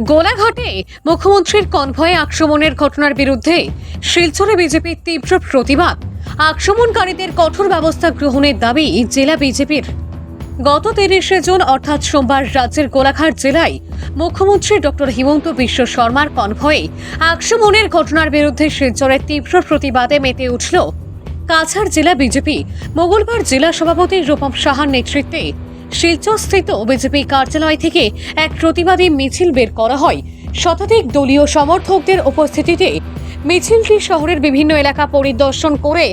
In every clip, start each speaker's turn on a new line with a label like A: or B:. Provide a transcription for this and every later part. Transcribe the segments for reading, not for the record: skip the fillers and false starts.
A: গোলাঘাটে মুখ্যমন্ত্রীর কনভয়ে আক্রমণের ঘটনার বিরুদ্ধে শিলচরে বিজেপির তীব্র প্রতিবাদ। আক্রমণকারীদের কঠোর ব্যবস্থা গ্রহণের দাবি জেলা বিজেপির। গত ৩০ জুন অর্থাৎ সোমবার রাজ্যের গোলাঘাট জেলায় মুখ্যমন্ত্রী ডক্টর হিমন্ত বিশ্ব শর্মার কনভয়ে আক্রমণের ঘটনার বিরুদ্ধে শিলচরের তীব্র প্রতিবাদে মেতে উঠল কাছাড় জেলা বিজেপি। মঙ্গলবার জেলা সভাপতি রূপম সাহার নেতৃত্বে শিলচরস্থিত বিজেপি কার্যালয় থেকে এক প্রতিবাদী মিছিল বের করা হয়। শতাধিক দলীয় সমর্থকদের উপস্থিতিতে মিছিলটি শহরের বিভিন্ন এলাকা পরিদর্শন করে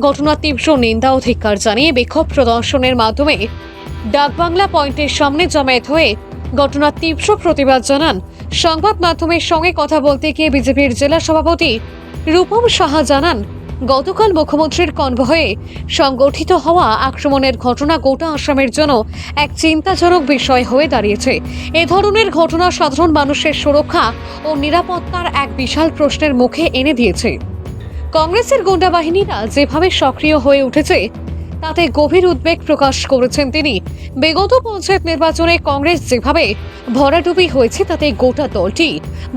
A: ঘটনার তীব্র নিন্দা ও ধিক্কার জানিয়ে বিক্ষোভ প্রদর্শনের মাধ্যমে ডাকবাংলা পয়েন্টের সামনে জমায়েত হয়ে ঘটনার তীব্র প্রতিবাদ জানান। সংবাদ মাধ্যমের সঙ্গে কথা বলতে গিয়ে বিজেপির জেলা সভাপতি রূপম সাহা জানান, গতকাল মুখ্যমন্ত্রীর কনভয়ে সংগঠিত হওয়া আক্রমণের ঘটনা গোটা আসামের জন্য এক চিন্তাজনক বিষয় হয়ে দাঁড়িয়েছে। এ ধরনের ঘটনা সাধারণ মানুষের সুরক্ষা ও নিরাপত্তার এক বিশাল প্রশ্নের মুখে এনে দিয়েছে। কংগ্রেসের গুন্ডা বাহিনীরা যেভাবে সক্রিয় হয়ে উঠেছে তাতে গভীর উদ্বেগ প্রকাশ করেছেন তিনি। বিগত পঞ্চায়েত নির্বাচনে কংগ্রেস যেভাবে ভরাডুবি হয়েছে তাতে গোটা দলটি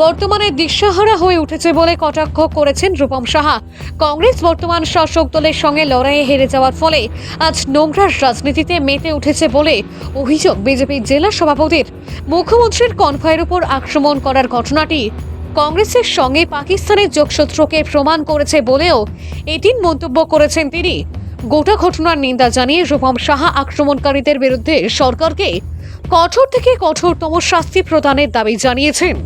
A: বর্তমানে দিশাহারা হয়ে উঠেছে বলে কটাক্ষ করেছেন রূপম সাহা। কংগ্রেস বর্তমান শাসক দলের সঙ্গে লড়াইয়ে হেরে যাওয়ার ফলে আজ নোংরা রাজনীতিতে মেতে উঠেছে বলে অভিযোগ বিজেপির জেলা সভাপতির। মুখ্যমন্ত্রীর কনভয়ের উপর আক্রমণ করার ঘটনাটি কংগ্রেসের সঙ্গে পাকিস্তানের যোগসূত্রকে প্রমাণ করেছে বলেও এদিন মন্তব্য করেছেন তিনি। গোটা ঘটনার নিন্দা জানিয়ে রূপম সাহা আক্রমণকারীদের বিরুদ্ধে সরকারকে কঠোর থেকে কঠোরতম শাস্তি প্রদানের দাবি জানিয়েছেন।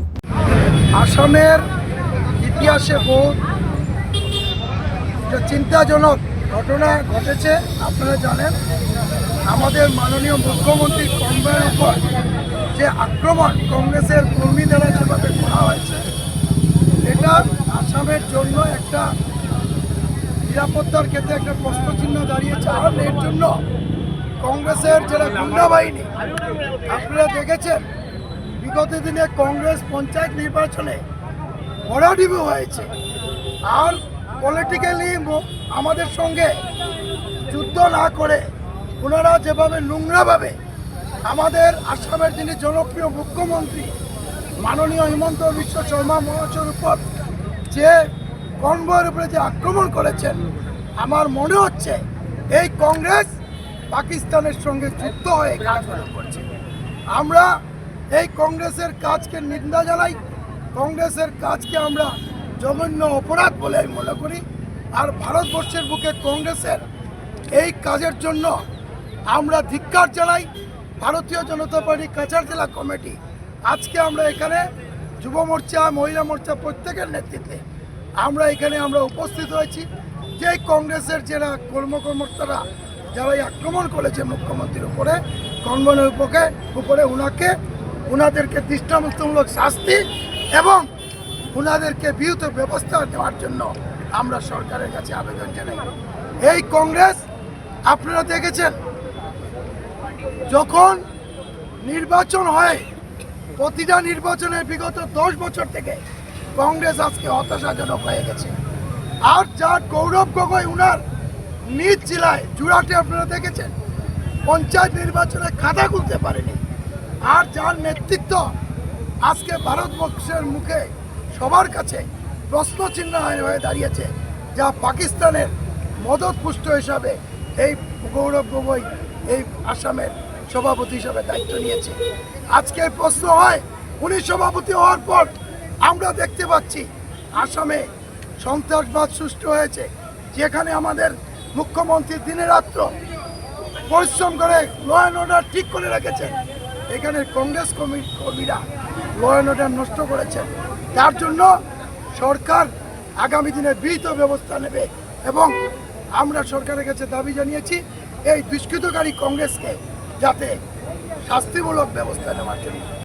B: আসামের ইতিহাসে বহু চিন্তাজনক ঘটনা ঘটেছে। আপনারা জানেন, আমাদের মাননীয় মুখ্যমন্ত্রী কনভয়ের উপর যে আক্রমণ কংগ্রেসের কর্মী দ্বারা যেভাবে করা হয়েছে, এটা আসামের জন্য একটা নিরাপত্তার ক্ষেত্রে একটা প্রশ্নচিহ্ন দাঁড়িয়েছে। আর এর জন্য কংগ্রেসের যারা গুন্ডা বাহিনী, আপনারা দেখেছেন বিগত দিনে কংগ্রেস পঞ্চায়েত নির্বাচনে ভরাডুবি হয়েছে। আর পলিটিক্যালি আমাদের সঙ্গে যুদ্ধ না করে ওনারা যেভাবে নোংরাভাবে আমাদের আসামের যিনি জনপ্রিয় মুখ্যমন্ত্রী মাননীয় হিমন্ত বিশ্ব শর্মা মহাশয়ের উপর যে কনভয়ের উপরে যে আক্রমণ করেছেন, আমার মনে হচ্ছে এই কংগ্রেস পাকিস্তানের সঙ্গে যুক্ত হয়ে কাজগুলো করছে। আমরা এই কংগ্রেসের কাজকে নিন্দা জানাই। কংগ্রেসের কাজকে আমরা জঘন্য অপরাধ বলে আমি মনে করি। আর ভারতবর্ষের বুকে কংগ্রেসের এই কাজের জন্য আমরা ধিক্কার জানাই। ভারতীয় জনতা পার্টি কাছাড় জেলা কমিটি আজকে আমরা এখানে যুব মোর্চা, মহিলা মোর্চা প্রত্যেকের নেতৃত্বে আমরা এখানে উপস্থিত হয়েছি। যে কংগ্রেসের যারা কর্মকর্তারা যারা এই আক্রমণ করেছে মুখ্যমন্ত্রীর উপরে কনভয়ের উপরে ওনাদেরকে দৃষ্টান্তমূলক শাস্তি এবং ওনাদেরকে বিহিত ব্যবস্থা নেওয়ার জন্য আমরা সরকারের কাছে আবেদন জানাই। এই কংগ্রেস আপনারা দেখেছেন, যখন নির্বাচন হয় প্রতিটা নির্বাচনে বিগত 10 বছর থেকে কংগ্রেস আজকে হতাশাজনক হয়ে গেছে। আর যার গৌরব গগৈ উনার নিজ জেলায় জুরাটে আপনারা দেখেছেন পঞ্চায়েত নির্বাচনে খাতা খুলতে পারেনি। আর যার নেতৃত্ব আজকে ভারতবর্ষের মুখে সবার কাছে প্রশ্নচিহ্ন হয়ে দাঁড়িয়েছে, যা পাকিস্তানের মদতপুষ্ট হিসাবে এই গৌরব গগৈ এই আসামের সভাপতি হিসাবে দায়িত্ব নিয়েছে। আজকে প্রশ্ন হয়, উনি সভাপতি হওয়ার পর আমরা দেখতে পাচ্ছি আসামে সন্ত্রাসবাদ সৃষ্টি হয়েছে, যেখানে আমাদের মুখ্যমন্ত্রী দিনে রাত্র পরিশ্রম করে ল অ্যান্ড অর্ডার ঠিক করে রেখেছেন। এখানে কংগ্রেস কর্মীরা ল অ্যান্ড অর্ডার নষ্ট করেছেন। তার জন্য সরকার আগামী দিনে বিহিত ব্যবস্থা নেবে এবং আমরা সরকারের কাছে দাবি জানিয়েছি এই দুষ্কৃতকারী কংগ্রেসকে যাতে শাস্তিমূলক ব্যবস্থা নেওয়ার জন্য।